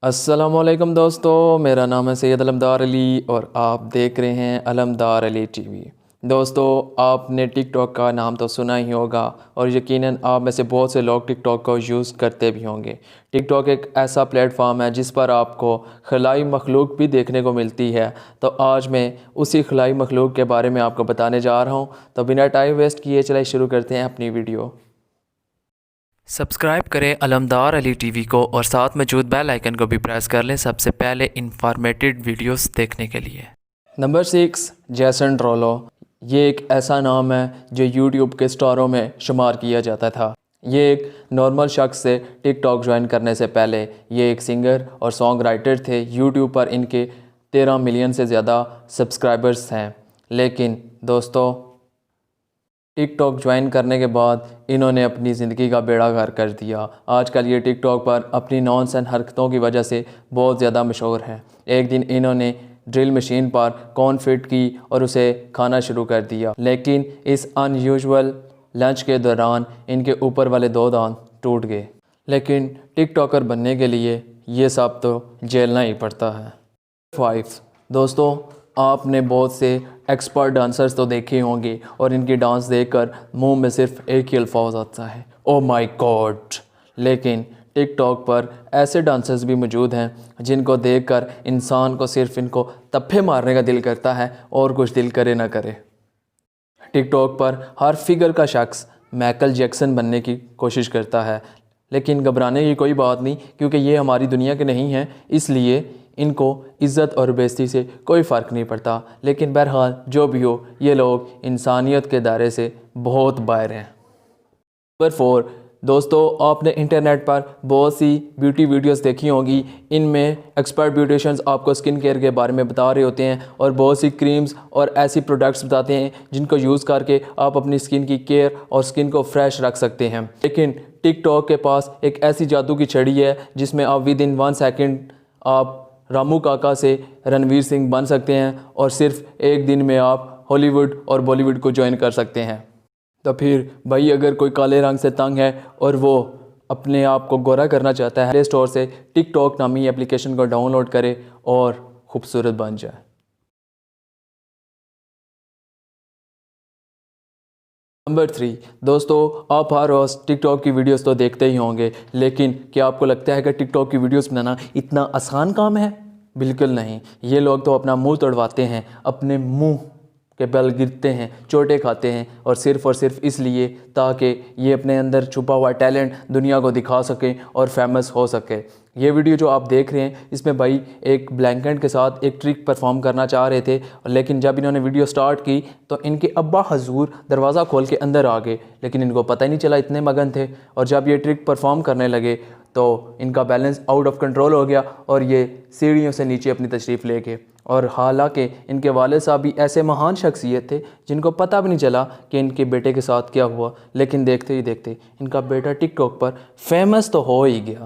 अस्सलामुअलैकुम दोस्तों, मेरा नाम है सैयद अलमदार अली और आप देख रहे हैं अलमदार अली टीवी। दोस्तों, आपने टिकटॉक का नाम तो सुना ही होगा और यकीनन आप में से बहुत से लोग टिकटॉक को यूज़ करते भी होंगे। टिकटॉक एक ऐसा प्लेटफॉर्म है जिस पर आपको खलाई मखलूक भी देखने को मिलती है। तो आज मैं उसी खलाई मखलूक के बारे में आपको बताने जा रहा हूँ। तो बिना टाइम वेस्ट किए चलिए शुरू करते हैं अपनी वीडियो। सब्सक्राइब करें अलमदार अली टीवी को और साथ मौजूद बेल आइकन को भी प्रेस कर लें सबसे पहले इंफॉर्मेटिव वीडियोस देखने के लिए। नंबर 6, जैसन डेरुलो। ये एक ऐसा नाम है जो यूट्यूब के स्टारों में शुमार किया जाता था। ये एक नॉर्मल शख्स से टिकटॉक ज्वाइन करने से पहले ये एक सिंगर और सॉन्ग राइटर थे। यूट्यूब पर इनके 13 मिलियन से ज़्यादा सब्सक्राइबर्स हैं। लेकिन दोस्तों, टिकटॉक ज्वाइन करने के बाद इन्होंने अपनी ज़िंदगी का बेड़ा गर्क कर दिया। आजकल ये टिकटॉक पर अपनी नॉनसेंस हरकतों की वजह से बहुत ज़्यादा मशहूर हैं। एक दिन इन्होंने ड्रिल मशीन पर कॉर्न फिट की और उसे खाना शुरू कर दिया, लेकिन इस अनयूजुअल लंच के दौरान इनके ऊपर वाले 2 दांत टूट गए। लेकिन टिकटॉकर बनने के लिए ये सब तो झेलना ही पड़ता है। 5, दोस्तों, आपने बहुत से एक्सपर्ट डांसर्स तो देखे होंगे और इनके डांस देखकर मुंह में सिर्फ एक ही अल्फाज आता है, ओ माय गॉड। लेकिन टिकटॉक पर ऐसे डांसर्स भी मौजूद हैं जिनको देखकर इंसान को सिर्फ इनको तप्पे मारने का दिल करता है और कुछ दिल करे ना करे। टिकटॉक पर हर फिगर का शख्स माइकल जैक्सन बनने की कोशिश करता है, लेकिन घबराने की कोई बात नहीं क्योंकि ये हमारी दुनिया के नहीं हैं, इसलिए इनको इज़्ज़त और बेइज्जती से कोई फ़र्क नहीं पड़ता। लेकिन बहरहाल जो भी हो, ये लोग इंसानियत के दायरे से बहुत बाहर हैं। नंबर 4, दोस्तों, आपने इंटरनेट पर बहुत सी ब्यूटी वीडियोस देखी होंगी। इनमें एक्सपर्ट ब्यूटिशियंस आपको स्किन केयर के बारे में बता रहे होते हैं और बहुत सी क्रीम्स और ऐसी प्रोडक्ट्स बताते हैं जिनको यूज़ करके आप अपनी स्किन की केयर और स्किन को फ्रेश रख सकते हैं। लेकिन टिकटॉक के पास एक ऐसी जादू की छड़ी है जिसमें आप विद इन 1 सेकेंड आप रामू काका से रणवीर सिंह बन सकते हैं और सिर्फ एक दिन में आप हॉलीवुड और बॉलीवुड को ज्वाइन कर सकते हैं। तो फिर भाई, अगर कोई काले रंग से तंग है और वो अपने आप को गोरा करना चाहता है, प्ले स्टोर से टिकटॉक नामी एप्लीकेशन को डाउनलोड करे और खूबसूरत बन जाए। नंबर 3, दोस्तों, आप हर रोज़ टिकटॉक की वीडियोस तो देखते ही होंगे, लेकिन क्या आपको लगता है कि टिकटॉक की वीडियोस बनाना इतना आसान काम है? बिल्कुल नहीं। ये लोग तो अपना मुंह तोड़वाते हैं, अपने मुंह के बल गिरते हैं, चोटें खाते हैं और सिर्फ इसलिए ताकि ये अपने अंदर छुपा हुआ टैलेंट दुनिया को दिखा सकें और फेमस हो सके। ये वीडियो जो आप देख रहे हैं, इसमें भाई एक ब्लैंकेट के साथ एक ट्रिक परफॉर्म करना चाह रहे थे, लेकिन जब इन्होंने वीडियो स्टार्ट की तो इनके अब्बा हजूर दरवाज़ा खोल के अंदर आ गए, लेकिन इनको पता ही नहीं चला, इतने मगन थे। और जब ये ट्रिक परफॉर्म करने लगे तो इनका बैलेंस आउट ऑफ कंट्रोल हो गया और ये सीढ़ियों से नीचे अपनी तशरीफ़ ले गए। और हालांकि इनके वालिद साहब भी ऐसे महान शख्सियत थे जिनको पता भी नहीं चला कि इनके बेटे के साथ क्या हुआ, लेकिन देखते ही देखते इनका बेटा टिकटॉक पर फेमस तो हो ही गया।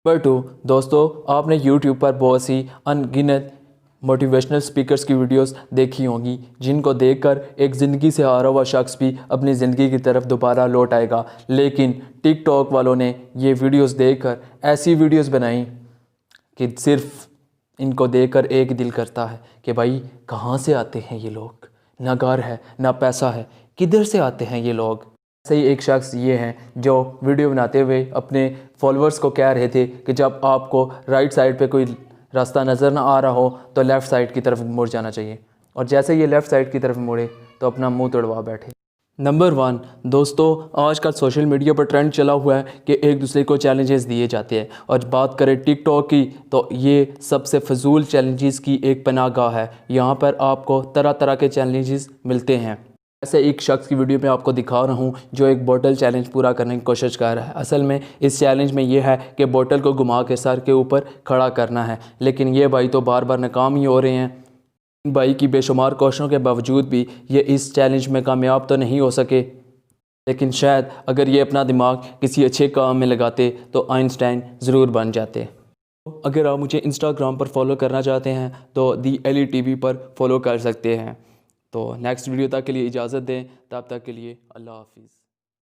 नंबर 2, दोस्तों, आपने यूट्यूब पर बहुत सी अनगिनत मोटिवेशनल स्पीकर्स की वीडियोस देखी होंगी जिनको देखकर एक ज़िंदगी से हारा हुआ शख्स भी अपनी ज़िंदगी की तरफ दोबारा लौट आएगा। लेकिन टिकटॉक वालों ने ये वीडियोस देखकर ऐसी वीडियोस बनाई कि सिर्फ इनको देखकर एक दिल करता है कि भाई कहाँ से आते हैं ये लोग, ना घर है ना पैसा है, किधर से आते हैं ये लोग। ऐसे ही एक शख्स ये हैं जो वीडियो बनाते हुए अपने फॉलोअर्स को कह रहे थे कि जब आपको राइट साइड पे कोई रास्ता नज़र ना आ रहा हो तो लेफ़्ट साइड की तरफ मुड़ जाना चाहिए, और जैसे ये लेफ़्ट साइड की तरफ मुड़े तो अपना मुंह तोड़वा बैठे। नंबर 1, दोस्तों, आजकल सोशल मीडिया पर ट्रेंड चला हुआ है कि एक दूसरे को चैलेंजेस दिए जाते हैं, और बात करें टिकटॉक की तो ये सबसे फजूल चैलेंजेस की एक पनाहगाह है। यहाँ पर आपको तरह तरह के चैलेंजेस मिलते हैं। ऐसे एक शख्स की वीडियो में आपको दिखा रहा हूँ जो एक बोतल चैलेंज पूरा करने की कोशिश कर रहा है। असल में इस चैलेंज में ये है कि बोतल को घुमा के सर के ऊपर खड़ा करना है, लेकिन ये भाई तो बार बार नाकाम ही हो रहे हैं। भाई की बेशुमार कोशिशों के बावजूद भी ये इस चैलेंज में कामयाब तो नहीं हो सके, लेकिन शायद अगर ये अपना दिमाग किसी अच्छे काम में लगाते तो आइंस्टाइन ज़रूर बन जाते। अगर आप मुझे इंस्टाग्राम पर फॉलो करना चाहते हैं तो दी एली टीवी पर फॉलो कर सकते हैं। तो नेक्स्ट वीडियो तक के लिए इजाज़त दें, तब तक के लिए अल्लाह हाफिज़।